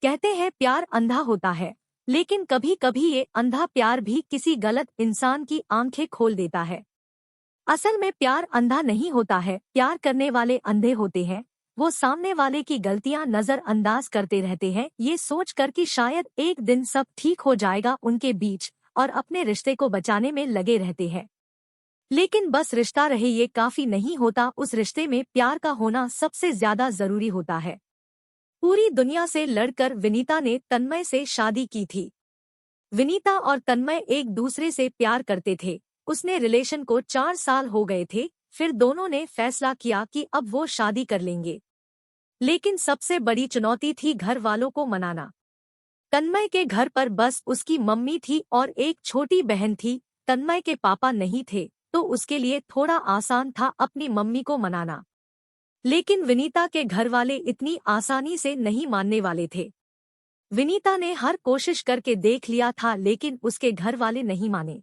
कहते हैं प्यार अंधा होता है, लेकिन कभी कभी ये अंधा प्यार भी किसी गलत इंसान की आंखें खोल देता है। असल में प्यार अंधा नहीं होता है, प्यार करने वाले अंधे होते हैं। वो सामने वाले की गलतियां नजरअंदाज करते रहते हैं, ये सोचकर कि शायद एक दिन सब ठीक हो जाएगा उनके बीच, और अपने रिश्ते को बचाने में लगे रहते हैं। लेकिन बस रिश्ता रहे ये काफी नहीं होता, उस रिश्ते में प्यार का होना सबसे ज्यादा जरूरी होता है। पूरी दुनिया से लड़कर विनीता ने तन्मय से शादी की थी। विनीता और तन्मय एक दूसरे से प्यार करते थे। उसने रिलेशन को 4 साल हो गए थे। फिर दोनों ने फैसला किया कि अब वो शादी कर लेंगे। लेकिन सबसे बड़ी चुनौती थी घर वालों को मनाना। तन्मय के घर पर बस उसकी मम्मी थी और एक छोटी बहन थी। तन्मय के पापा नहीं थे, तो उसके लिए थोड़ा आसान था अपनी मम्मी को मनाना। लेकिन विनीता के घर वाले इतनी आसानी से नहीं मानने वाले थे। विनीता ने हर कोशिश करके देख लिया था, लेकिन उसके घर वाले नहीं माने।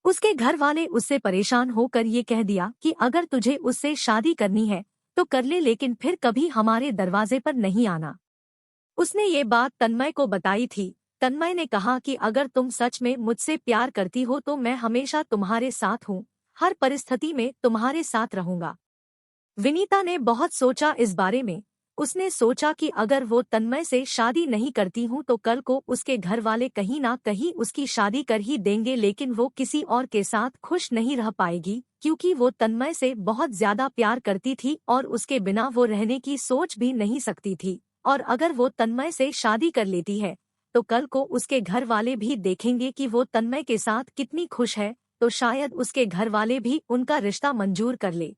उसके घर वाले उससे परेशान होकर ये कह दिया कि अगर तुझे उससे शादी करनी है तो कर ले, लेकिन फिर कभी हमारे दरवाजे पर नहीं आना। उसने ये बात तन्मय को बताई थी। तन्मय ने कहा कि अगर तुम सच में मुझसे प्यार करती हो तो मैं हमेशा तुम्हारे साथ हूँ, हर परिस्थिति में तुम्हारे साथ रहूंगा। विनीता ने बहुत सोचा इस बारे में। उसने सोचा कि अगर वो तन्मय से शादी नहीं करती हूँ तो कल को उसके घर वाले कहीं ना कहीं उसकी शादी कर ही देंगे, लेकिन वो किसी और के साथ खुश नहीं रह पाएगी, क्योंकि वो तन्मय से बहुत ज्यादा प्यार करती थी और उसके बिना वो रहने की सोच भी नहीं सकती थी। और अगर वो तन्मय से शादी कर लेती है तो कल को उसके घर वाले भी देखेंगे कि वो तन्मय के साथ कितनी खुश है, तो शायद उसके घर वाले भी उनका रिश्ता मंजूर कर ले।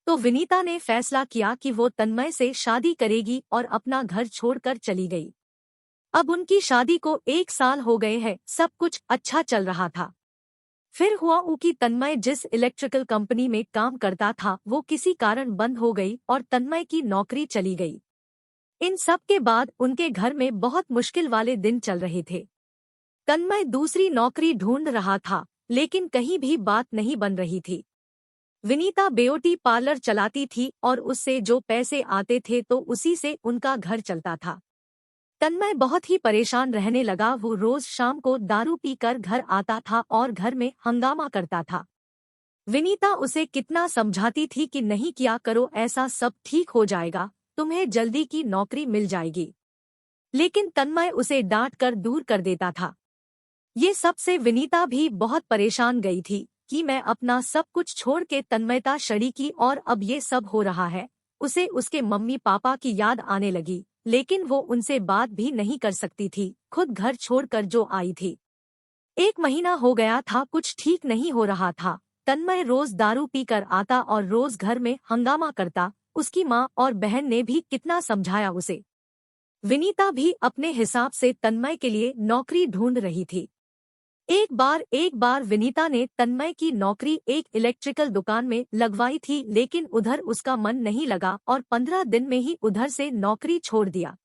तो विनीता ने फैसला किया कि वो तन्मय से शादी करेगी और अपना घर छोड़कर चली गई। अब उनकी शादी को 1 साल हो गए हैं, सब कुछ अच्छा चल रहा था। फिर हुआ कि तन्मय जिस इलेक्ट्रिकल कंपनी में काम करता था वो किसी कारण बंद हो गई और तन्मय की नौकरी चली गई। इन सब के बाद उनके घर में बहुत मुश्किल वाले दिन चल रहे थे। तन्मय दूसरी नौकरी ढूंढ रहा था, लेकिन कहीं भी बात नहीं बन रही थी। विनीता ब्यूटी पार्लर चलाती थी और उससे जो पैसे आते थे तो उसी से उनका घर चलता था। तन्मय बहुत ही परेशान रहने लगा। वो रोज शाम को दारू पीकर घर आता था और घर में हंगामा करता था। विनीता उसे कितना समझाती थी कि नहीं किया करो ऐसा, सब ठीक हो जाएगा, तुम्हें जल्दी की नौकरी मिल जाएगी। लेकिन तन्मय उसे डांट कर दूर कर देता था। ये सब से विनीता भी बहुत परेशान गई थी कि मैं अपना सब कुछ छोड़ के तन्मयता शड़ी की और अब ये सब हो रहा है। उसे उसके मम्मी पापा की याद आने लगी, लेकिन वो उनसे बात भी नहीं कर सकती थी, खुद घर छोड़कर जो आई थी। 1 महीना हो गया था, कुछ ठीक नहीं हो रहा था। तन्मय रोज दारू पीकर आता और रोज घर में हंगामा करता। उसकी माँ और बहन ने भी कितना समझाया उसे। विनीता भी अपने हिसाब से तन्मय के लिए नौकरी ढूंढ रही थी। एक बार विनीता ने तन्मय की नौकरी एक इलेक्ट्रिकल दुकान में लगवाई थी, लेकिन उधर उसका मन नहीं लगा और 15 दिन में ही उधर से नौकरी छोड़ दिया।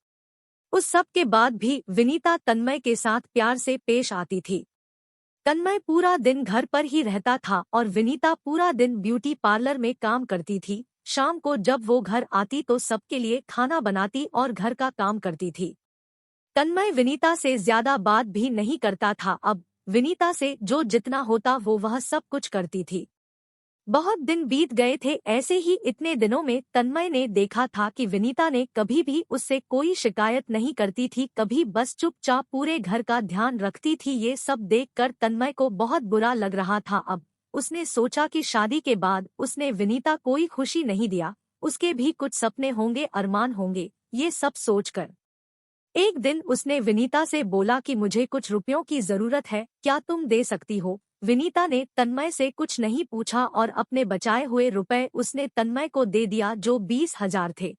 उस सब के बाद भी विनीता तन्मय के साथ प्यार से पेश आती थी। तन्मय पूरा दिन घर पर ही रहता था और विनीता पूरा दिन ब्यूटी पार्लर में काम करती थी। शाम को जब वो घर आती तो सबके लिए खाना बनाती और घर का काम करती थी। तन्मय विनीता से ज्यादा बात भी नहीं करता था। अब विनीता से जो जितना होता वो वह सब कुछ करती थी। बहुत दिन बीत गए थे। ऐसे ही इतने दिनों में तन्मय ने देखा था कि विनीता ने कभी भी उससे कोई शिकायत नहीं करती थी, कभी बस चुपचाप पूरे घर का ध्यान रखती थी। ये सब देखकर तन्मय को बहुत बुरा लग रहा था। अब उसने सोचा कि शादी के बाद उसने विनीता कोई खुशी नहीं दिया, उसके भी कुछ सपने होंगे, अरमान होंगे। ये सब सोचकर एक दिन उसने विनीता से बोला कि मुझे कुछ रुपयों की जरूरत है, क्या तुम दे सकती हो? विनीता ने तन्मय से कुछ नहीं पूछा और अपने बचाए हुए रुपए उसने तन्मय को दे दिया, जो 20,000 थे।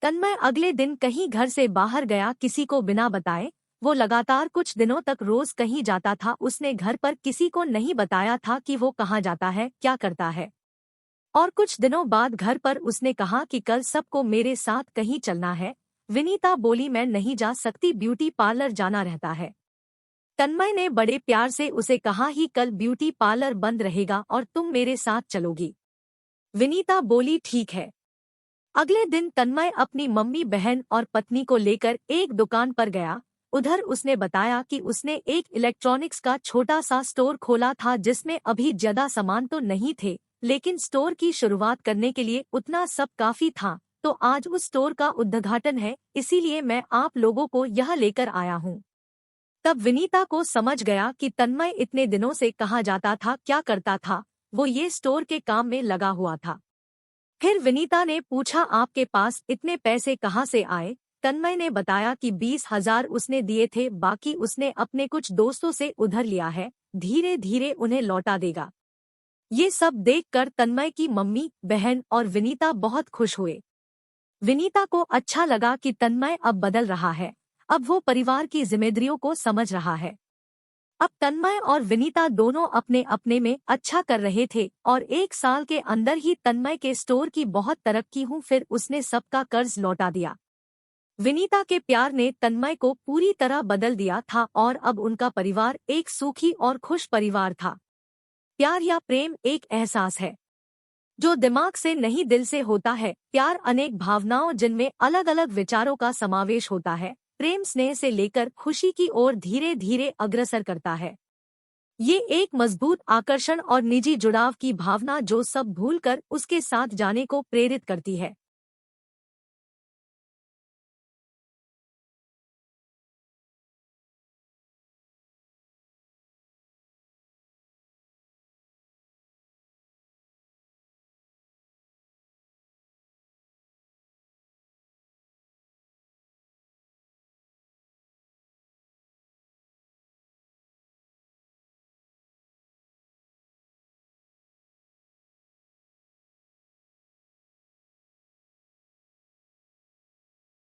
तन्मय अगले दिन कहीं घर से बाहर गया, किसी को बिना बताए। वो लगातार कुछ दिनों तक रोज कहीं जाता था। उसने घर पर किसी को नहीं बताया था कि वो कहाँ जाता है, क्या करता है। और कुछ दिनों बाद घर पर उसने कहा कि कल सबको मेरे साथ कहीं चलना है। विनीता बोली मैं नहीं जा सकती, ब्यूटी पार्लर जाना रहता है। तन्मय ने बड़े प्यार से उसे कहा ही कल ब्यूटी पार्लर बंद रहेगा और तुम मेरे साथ चलोगी। विनीता बोली ठीक है। अगले दिन तन्मय अपनी मम्मी, बहन और पत्नी को लेकर एक दुकान पर गया। उधर उसने बताया कि उसने एक इलेक्ट्रॉनिक्स का छोटा सा स्टोर खोला था जिसमें अभी ज्यादा सामान तो नहीं थे, लेकिन स्टोर की शुरुआत करने के लिए उतना सब काफी था। तो आज उस स्टोर का उद्घाटन है, इसीलिए मैं आप लोगों को यह लेकर आया हूँ। तब विनीता को समझ गया कि तन्मय इतने दिनों से कहाँ जाता था, क्या करता था। वो ये स्टोर के काम में लगा हुआ था। फिर विनीता ने पूछा, आपके पास इतने पैसे कहाँ से आए? तन्मय ने बताया कि 20,000 उसने दिए थे, बाकी उसने अपने कुछ दोस्तों से उधार लिया है, धीरे धीरे उन्हें लौटा देगा। ये सब देखकर तन्मय की मम्मी, बहन और विनीता बहुत खुश हुए। विनीता को अच्छा लगा कि तन्मय अब बदल रहा है, अब वो परिवार की जिम्मेदारियों को समझ रहा है। अब तन्मय और विनीता दोनों अपने अपने में अच्छा कर रहे थे और 1 साल के अंदर ही तन्मय के स्टोर की बहुत तरक्की हुई। फिर उसने सबका कर्ज लौटा दिया। विनीता के प्यार ने तन्मय को पूरी तरह बदल दिया था और अब उनका परिवार एक सुखी और खुश परिवार था। प्यार या प्रेम एक एहसास है जो दिमाग से नहीं, दिल से होता है। प्यार अनेक भावनाओं जिनमें अलग अलग विचारों का समावेश होता है। प्रेम स्नेह से लेकर खुशी की ओर धीरे धीरे अग्रसर करता है। ये एक मजबूत आकर्षण और निजी जुड़ाव की भावना जो सब भूलकर उसके साथ जाने को प्रेरित करती है।